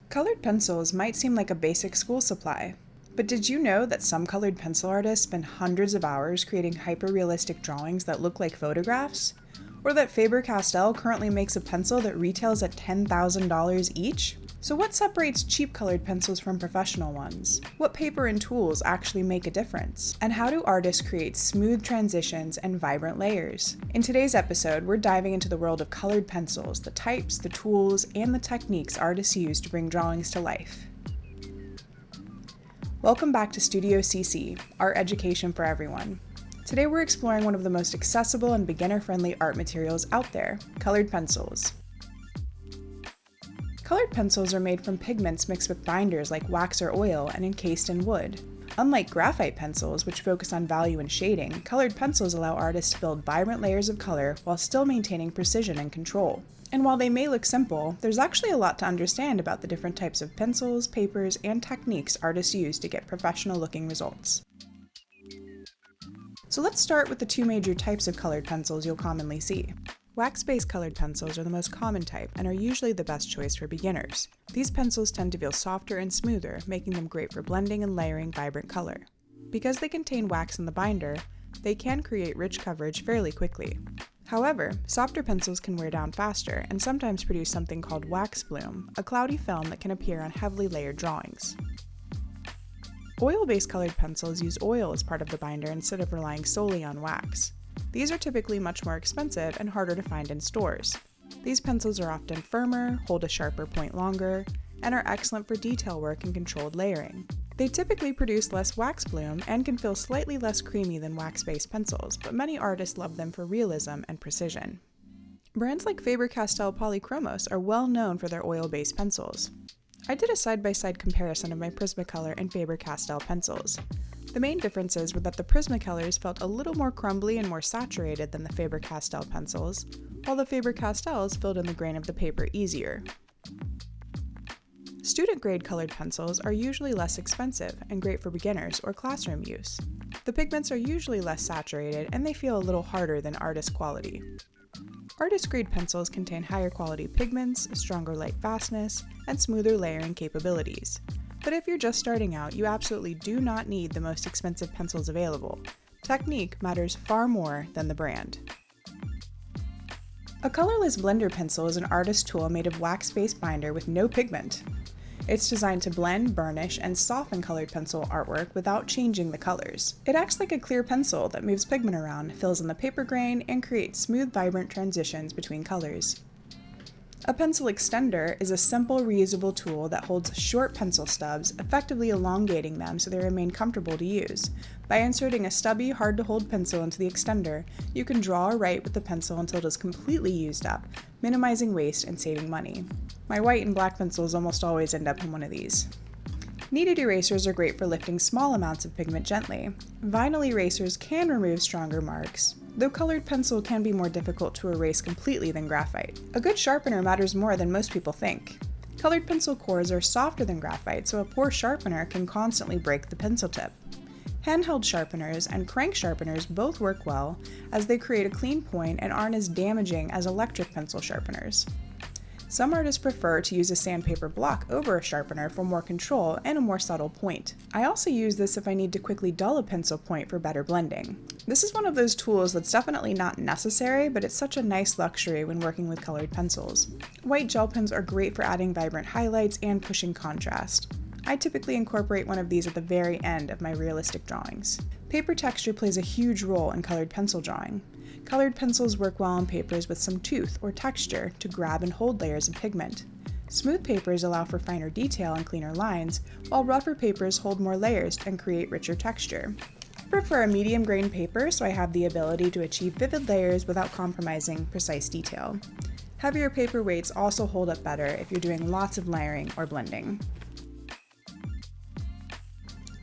Colored pencils might seem like a basic school supply, but did you know that some colored pencil artists spend hundreds of hours creating hyper-realistic drawings that look like photographs? Or that Faber Castell currently makes a pencil that retails at $10,000 each? So what separates cheap colored pencils from professional ones? What paper and tools actually make a difference? And how do artists create smooth transitions and vibrant layers? In today's episode, we're diving into the world of colored pencils, the types, the tools, and the techniques artists use to bring drawings to life. Welcome back to Studio CC, art education for everyone. Today we're exploring one of the most accessible and beginner-friendly art materials out there, colored pencils. Colored pencils are made from pigments mixed with binders like wax or oil and encased in wood. Unlike graphite pencils, which focus on value and shading, colored pencils allow artists to build vibrant layers of color while still maintaining precision and control. And while they may look simple, there's actually a lot to understand about the different types of pencils, papers, and techniques artists use to get professional-looking results. So let's start with the two major types of colored pencils you'll commonly see. Wax-based colored pencils are the most common type and are usually the best choice for beginners. These pencils tend to feel softer and smoother, making them great for blending and layering vibrant color. Because they contain wax in the binder, they can create rich coverage fairly quickly. However, softer pencils can wear down faster and sometimes produce something called wax bloom, a cloudy film that can appear on heavily layered drawings. Oil-based colored pencils use oil as part of the binder instead of relying solely on wax. These are typically much more expensive and harder to find in stores. These pencils are often firmer, hold a sharper point longer, and are excellent for detail work and controlled layering. They typically produce less wax bloom and can feel slightly less creamy than wax-based pencils, but many artists love them for realism and precision. Brands like Faber Castell Polychromos are well known for their oil-based pencils. I did a side-by-side comparison of my Prismacolor and Faber Castell pencils. The main differences were that the Prismacolors felt a little more crumbly and more saturated than the Faber Castell pencils, while the Faber Castells filled in the grain of the paper easier. Student-grade colored pencils are usually less expensive and great for beginners or classroom use. The pigments are usually less saturated and they feel a little harder than artist quality. Artist-grade pencils contain higher quality pigments, stronger light fastness, and smoother layering capabilities. But if you're just starting out, you absolutely do not need the most expensive pencils available. Technique matters far more than the brand. A colorless blender pencil is an artist tool made of wax-based binder with no pigment. It's designed to blend, burnish, and soften colored pencil artwork without changing the colors. It acts like a clear pencil that moves pigment around, fills in the paper grain, and creates smooth, vibrant transitions between colors. A pencil extender is a simple, reusable tool that holds short pencil stubs, effectively elongating them so they remain comfortable to use. By inserting a stubby, hard-to-hold pencil into the extender, you can draw or write with the pencil until it is completely used up, minimizing waste and saving money. My white and black pencils almost always end up in one of these. Kneaded erasers are great for lifting small amounts of pigment gently. Vinyl erasers can remove stronger marks, though colored pencil can be more difficult to erase completely than graphite. A good sharpener matters more than most people think. Colored pencil cores are softer than graphite, so a poor sharpener can constantly break the pencil tip. Handheld sharpeners and crank sharpeners both work well, as they create a clean point and aren't as damaging as electric pencil sharpeners. Some artists prefer to use a sandpaper block over a sharpener for more control and a more subtle point. I also use this if I need to quickly dull a pencil point for better blending. This is one of those tools that's definitely not necessary, but it's such a nice luxury when working with colored pencils. White gel pens are great for adding vibrant highlights and pushing contrast. I typically incorporate one of these at the very end of my realistic drawings. Paper texture plays a huge role in colored pencil drawing. Colored pencils work well on papers with some tooth or texture to grab and hold layers of pigment. Smooth papers allow for finer detail and cleaner lines, while rougher papers hold more layers and create richer texture. I prefer a medium grain paper so I have the ability to achieve vivid layers without compromising precise detail. Heavier paper weights also hold up better if you're doing lots of layering or blending.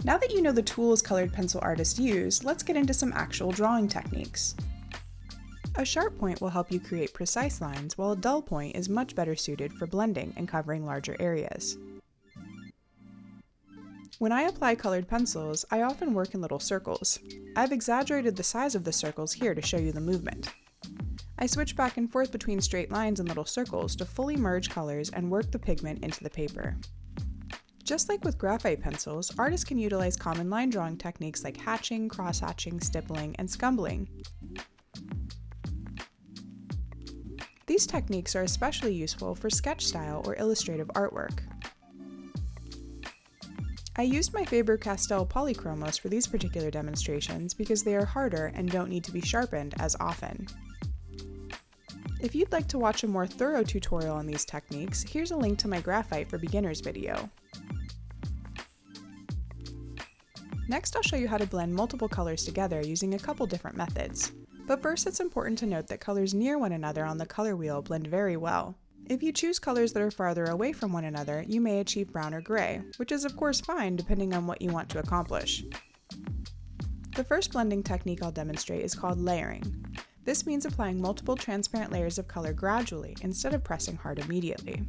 Now that you know the tools colored pencil artists use, let's get into some actual drawing techniques. A sharp point will help you create precise lines, while a dull point is much better suited for blending and covering larger areas. When I apply colored pencils, I often work in little circles. I've exaggerated the size of the circles here to show you the movement. I switch back and forth between straight lines and little circles to fully merge colors and work the pigment into the paper. Just like with graphite pencils, artists can utilize common line drawing techniques like hatching, cross-hatching, stippling, and scumbling. These techniques are especially useful for sketch style or illustrative artwork. I used my Faber Castell Polychromos for these particular demonstrations because they are harder and don't need to be sharpened as often. If you'd like to watch a more thorough tutorial on these techniques, here's a link to my Graphite for Beginners video. Next, I'll show you how to blend multiple colors together using a couple different methods. But first, it's important to note that colors near one another on the color wheel blend very well. If you choose colors that are farther away from one another, you may achieve brown or gray, which is of course fine depending on what you want to accomplish. The first blending technique I'll demonstrate is called layering. This means applying multiple transparent layers of color gradually instead of pressing hard immediately.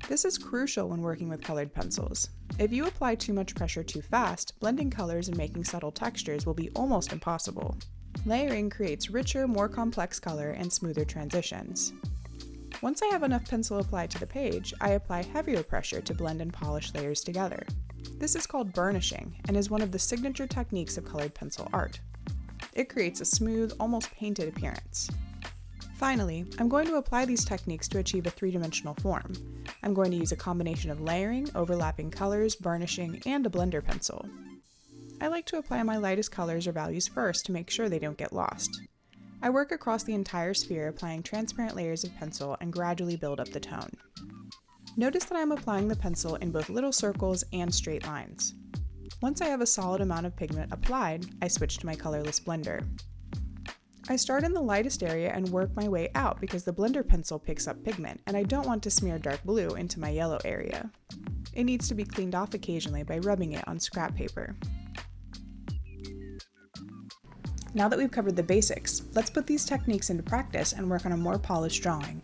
This is crucial when working with colored pencils. If you apply too much pressure too fast, blending colors and making subtle textures will be almost impossible. Layering creates richer, more complex color and smoother transitions. Once I have enough pencil applied to the page, I apply heavier pressure to blend and polish layers together. This is called burnishing and is one of the signature techniques of colored pencil art. It creates a smooth, almost painted appearance. Finally, I'm going to apply these techniques to achieve a three-dimensional form. I'm going to use a combination of layering, overlapping colors, burnishing, and a blender pencil. I like to apply my lightest colors or values first to make sure they don't get lost. I work across the entire sphere applying transparent layers of pencil and gradually build up the tone. Notice that I'm applying the pencil in both little circles and straight lines. Once I have a solid amount of pigment applied, I switch to my colorless blender. I start in the lightest area and work my way out because the blender pencil picks up pigment and I don't want to smear dark blue into my yellow area. It needs to be cleaned off occasionally by rubbing it on scrap paper. Now that we've covered the basics, let's put these techniques into practice and work on a more polished drawing.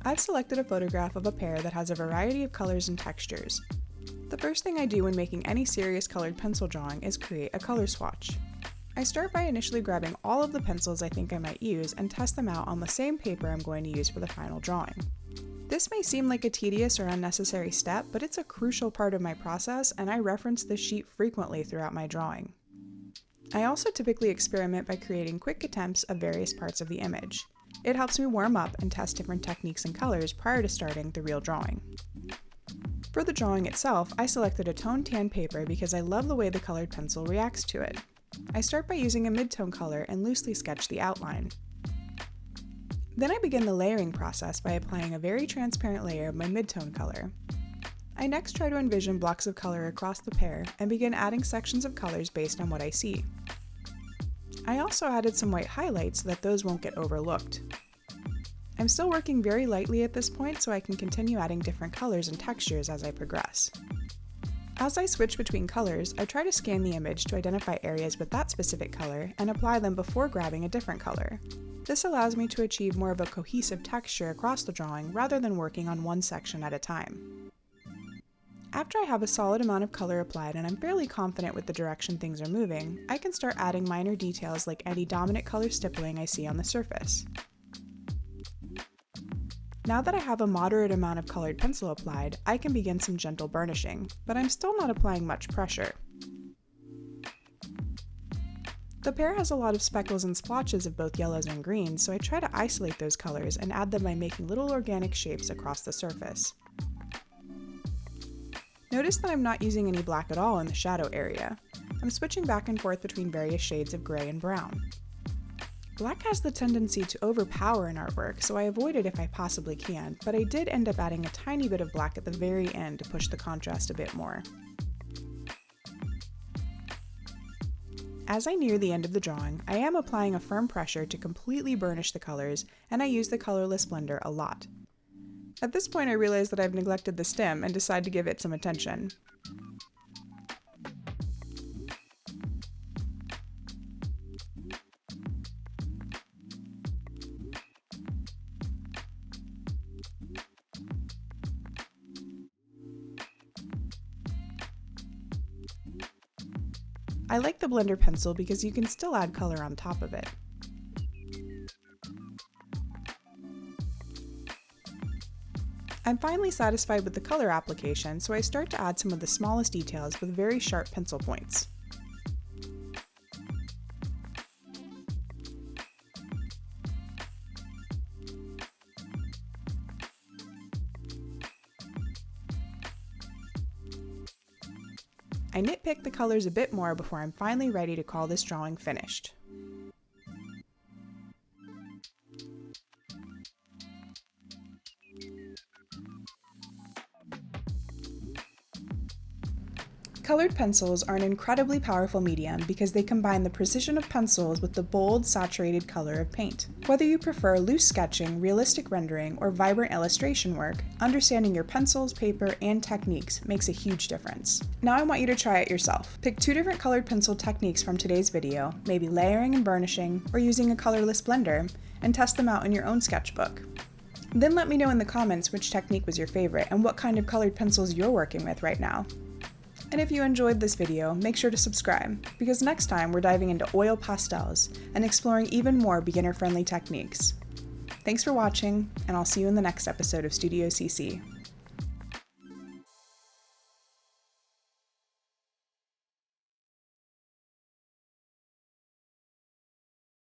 I've selected a photograph of a pear that has a variety of colors and textures. The first thing I do when making any serious colored pencil drawing is create a color swatch. I start by initially grabbing all of the pencils I think I might use and test them out on the same paper I'm going to use for the final drawing. This may seem like a tedious or unnecessary step, but it's a crucial part of my process and I reference this sheet frequently throughout my drawing. I also typically experiment by creating quick attempts of various parts of the image. It helps me warm up and test different techniques and colors prior to starting the real drawing. For the drawing itself, I selected a toned tan paper because I love the way the colored pencil reacts to it. I start by using a mid-tone color and loosely sketch the outline. Then I begin the layering process by applying a very transparent layer of my mid-tone color. I next try to envision blocks of color across the pear and begin adding sections of colors based on what I see. I also added some white highlights so that those won't get overlooked. I'm still working very lightly at this point so I can continue adding different colors and textures as I progress. As I switch between colors, I try to scan the image to identify areas with that specific color and apply them before grabbing a different color. This allows me to achieve more of a cohesive texture across the drawing rather than working on one section at a time. After I have a solid amount of color applied and I'm fairly confident with the direction things are moving, I can start adding minor details like any dominant color stippling I see on the surface. Now that I have a moderate amount of colored pencil applied, I can begin some gentle burnishing, but I'm still not applying much pressure. The pear has a lot of speckles and splotches of both yellows and greens, so I try to isolate those colors and add them by making little organic shapes across the surface. Notice that I'm not using any black at all in the shadow area. I'm switching back and forth between various shades of gray and brown. Black has the tendency to overpower in artwork, so I avoid it if I possibly can, but I did end up adding a tiny bit of black at the very end to push the contrast a bit more. As I near the end of the drawing, I am applying a firm pressure to completely burnish the colors, and I use the colorless blender a lot. At this point I realize that I've neglected the stem and decide to give it some attention. I like the blender pencil because you can still add color on top of it. I'm finally satisfied with the color application, so I start to add some of the smallest details with very sharp pencil points. I nitpick the colors a bit more before I'm finally ready to call this drawing finished. Colored pencils are an incredibly powerful medium because they combine the precision of pencils with the bold, saturated color of paint. Whether you prefer loose sketching, realistic rendering, or vibrant illustration work, understanding your pencils, paper, and techniques makes a huge difference. Now I want you to try it yourself. Pick 2 different colored pencil techniques from today's video, maybe layering and burnishing, or using a colorless blender, and test them out in your own sketchbook. Then let me know in the comments which technique was your favorite and what kind of colored pencils you're working with right now. And if you enjoyed this video, make sure to subscribe, because next time we're diving into oil pastels and exploring even more beginner-friendly techniques. Thanks for watching, and I'll see you in the next episode of Studio CC.